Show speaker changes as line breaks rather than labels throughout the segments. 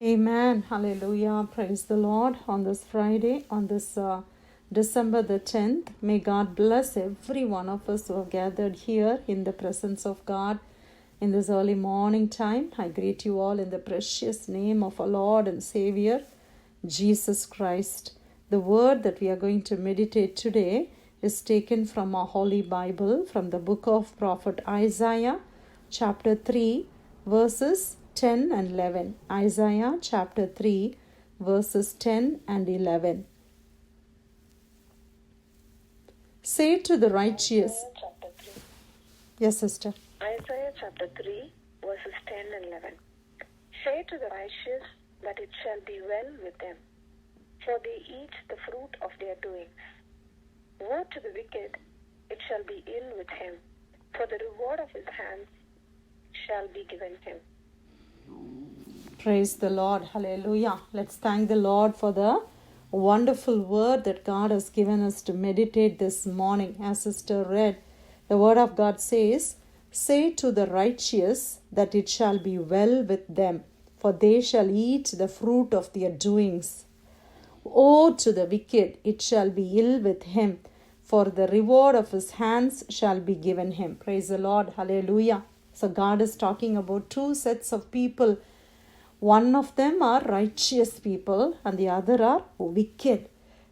Amen. Hallelujah. Praise the Lord. On this Friday, on this December the 10th, may God bless every one of us who are gathered here in the presence of God in this early morning time. I greet you all in the precious name of our Lord and Savior, Jesus Christ. The word that we are going to meditate today is taken from our Holy Bible, from the book of Prophet Isaiah, chapter 3, verses 10 and 11. Isaiah chapter 3, verses 10 and 11. Say to the righteous.
Isaiah chapter 3.
Yes, sister.
Isaiah chapter 3, verses 10 and 11. Say to the righteous that it shall be well with them, for they eat the fruit of their doings. Woe to the wicked, it shall be ill with him, for the reward of his hands shall be given him.
Praise the Lord. Hallelujah. Let's thank the Lord for the wonderful word that God has given us to meditate this morning. As sister read, the word of God says, say to the righteous that it shall be well with them, for they shall eat the fruit of their doings. Woe to the wicked, it shall be ill with him, for the reward of his hands shall be given him. Praise the Lord. Hallelujah. So God is talking about two sets of people. One of them are righteous people and the other are wicked.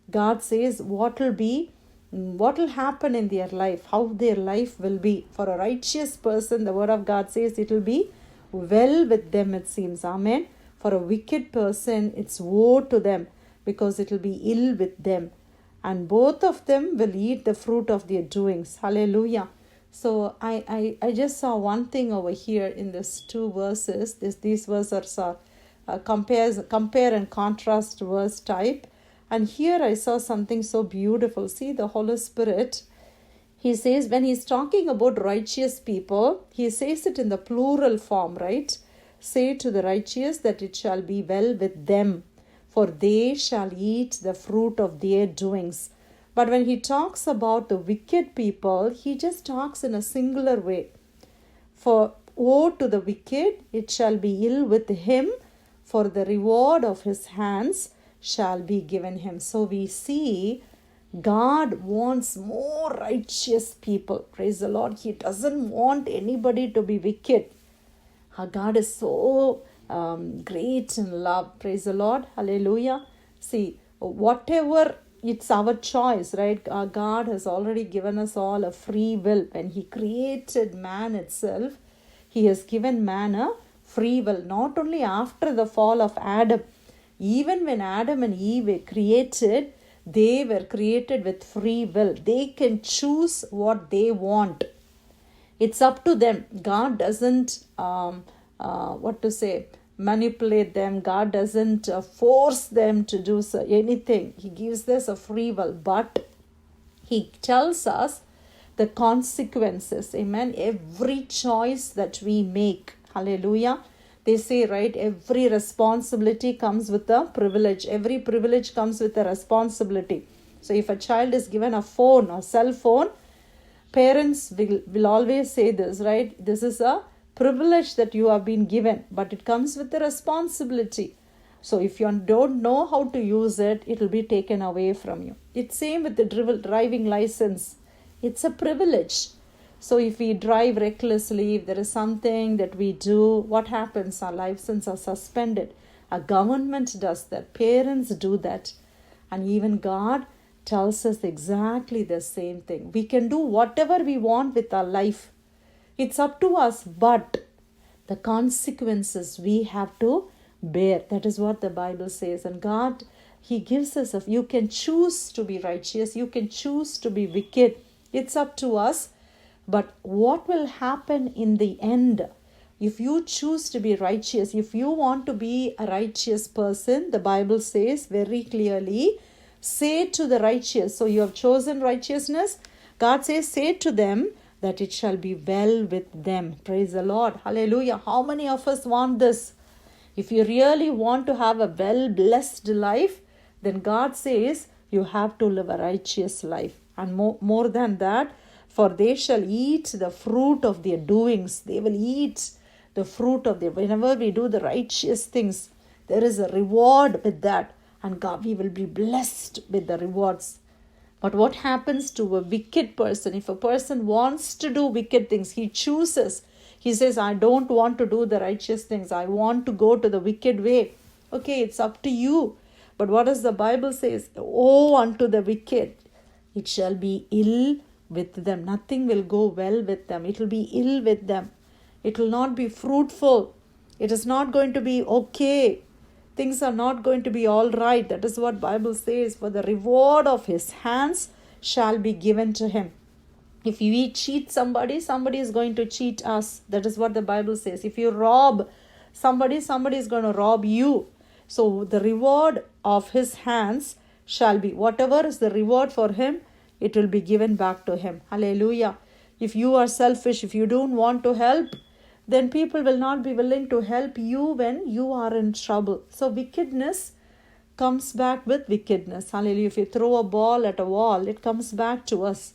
God says what will happen in their life, how their life will be. For a righteous person, the word of God says it will be well with them, it seems. Amen. For a wicked person, it's woe to them, because it will be ill with them. And both of them will eat the fruit of their doings. Hallelujah. So I just saw one thing over here in these two verses. These verses are compare and contrast verse type. And here I saw something so beautiful. See, the Holy Spirit, he says, when he's talking about righteous people, he says it in the plural form, right? Say to the righteous that it shall be well with them, for they shall eat the fruit of their doings. But when he talks about the wicked people, he just talks in a singular way. For woe to the wicked, it shall be ill with him, for the reward of his hands shall be given him. So we see God wants more righteous people. Praise the Lord. He doesn't want anybody to be wicked. Our God is so great in love. Praise the Lord. Hallelujah. See, whatever, it's our choice, right? Our God has already given us all a free will. When he created man itself, he has given man a free will. Not only after the fall of Adam, even when Adam and Eve were created, they were created with free will. They can choose what they want. It's up to them. God doesn't, manipulate them. God doesn't force them to do anything. He gives us a free will. But he tells us the consequences. Amen. Every choice that we make. Hallelujah. They say, right, every responsibility comes with a privilege. Every privilege comes with a responsibility. So if a child is given a phone or cell phone, parents will always say this, right? This is a privilege that you have been given, but it comes with a responsibility. So if you don't know how to use it, it will be taken away from you. It's same with the driving license. It's a privilege. So if we drive recklessly, if there is something that we do, what happens? Our licenses are suspended. A government does that. Parents do that. And even God tells us exactly the same thing. We can do whatever we want with our life. It's up to us, but the consequences we have to bear. That is what the Bible says. And God, he gives us, you can choose to be righteous. You can choose to be wicked. It's up to us. But what will happen in the end? If you choose to be righteous, if you want to be a righteous person, the Bible says very clearly, say to the righteous. So you have chosen righteousness. God says, say to them that it shall be well with them. Praise the Lord. Hallelujah. How many of us want this? If you really want to have a well-blessed life, then God says you have to live a righteous life. And more than that, for they shall eat the fruit of their doings. They will eat the fruit of their, whenever we do the righteous things, There is a reward with that, and God, we will be blessed with the rewards. But what happens to a wicked person? If a person wants to do wicked things, he chooses. He says, I don't want to do the righteous things. I want to go to the wicked way. Okay, it's up to you. But what does the Bible says? Woe unto the wicked. It shall be ill with them. Nothing will go well with them. It will be ill with them. It will not be fruitful. It is not going to be okay. Things are not going to be all right. That is what Bible says. For the reward of his hands shall be given to him. If we cheat somebody, somebody is going to cheat us. That is what the Bible says. If you rob somebody, somebody is going to rob you. So the reward of his hands shall be, whatever is the reward for him, it will be given back to him. Hallelujah. If you are selfish, if you don't want to help, then people will not be willing to help you when you are in trouble. So wickedness comes back with wickedness. Hallelujah. If you throw a ball at a wall, it comes back to us.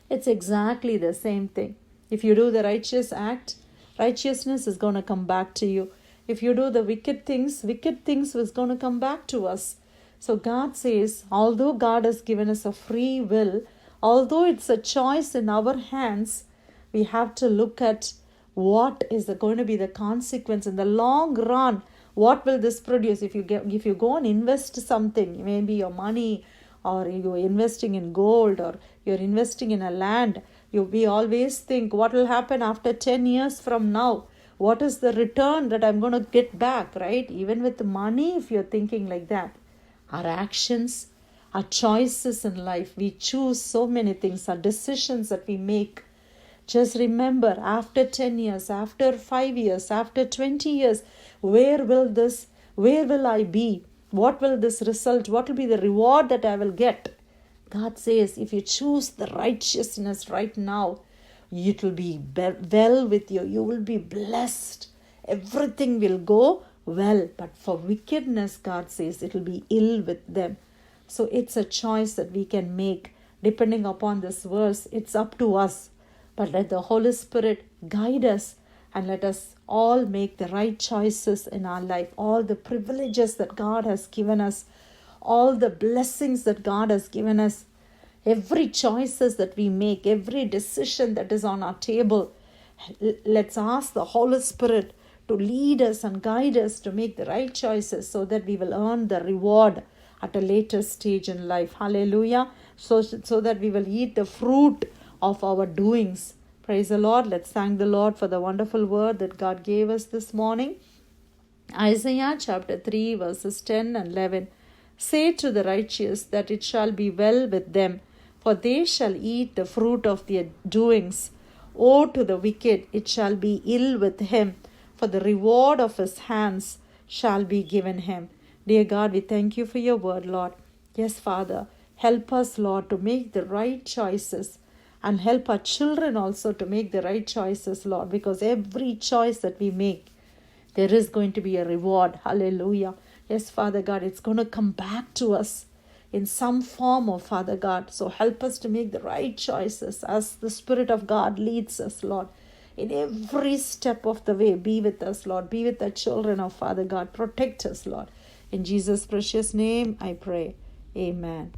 It's exactly the same thing. If you do the righteous act, righteousness is going to come back to you. If you do the wicked things is going to come back to us. So God says, although God has given us a free will, although it's a choice in our hands, we have to look at what is going to be the consequence in the long run. What will this produce? If you go and invest something, maybe your money, or you're investing in gold, or you're investing in a land, we always think, what will happen after 10 years from now? What is the return that I'm going to get back, right? Even with money, if you're thinking like that. Our actions, our choices in life, we choose so many things, our decisions that we make. Just remember, after 10 years, after 5 years, after 20 years, where will I be? What will this result? What will be the reward that I will get? God says, if you choose the righteousness right now, it will be well with you. You will be blessed. Everything will go well. But for wickedness, God says, it will be ill with them. So it's a choice that we can make. Depending upon this verse, it's up to us. But let the Holy Spirit guide us, and let us all make the right choices in our life. All the privileges that God has given us, all the blessings that God has given us, every choices that we make, every decision that is on our table, let's ask the Holy Spirit to lead us and guide us to make the right choices, so that we will earn the reward at a later stage in life. Hallelujah. So that we will eat the fruit of our doings. Praise the Lord. Let's thank the Lord for the wonderful word that God gave us this morning. Isaiah chapter 3 verses 10 and 11. Say to the righteous that it shall be well with them, for they shall eat the fruit of their doings. Woe to the wicked, it shall be ill with him, for the reward of his hands shall be given him. Dear God, we thank you for your word, Lord. Yes, Father, help us, Lord, to make the right choices, and help our children also to make the right choices, Lord, because every choice that we make, there is going to be a reward. Hallelujah. Yes, Father God, it's going to come back to us in some form, oh Father God. So help us to make the right choices as the Spirit of God leads us, Lord. In every step of the way, be with us, Lord. Be with the children of Father God. Protect us, Lord. In Jesus' precious name, I pray. Amen.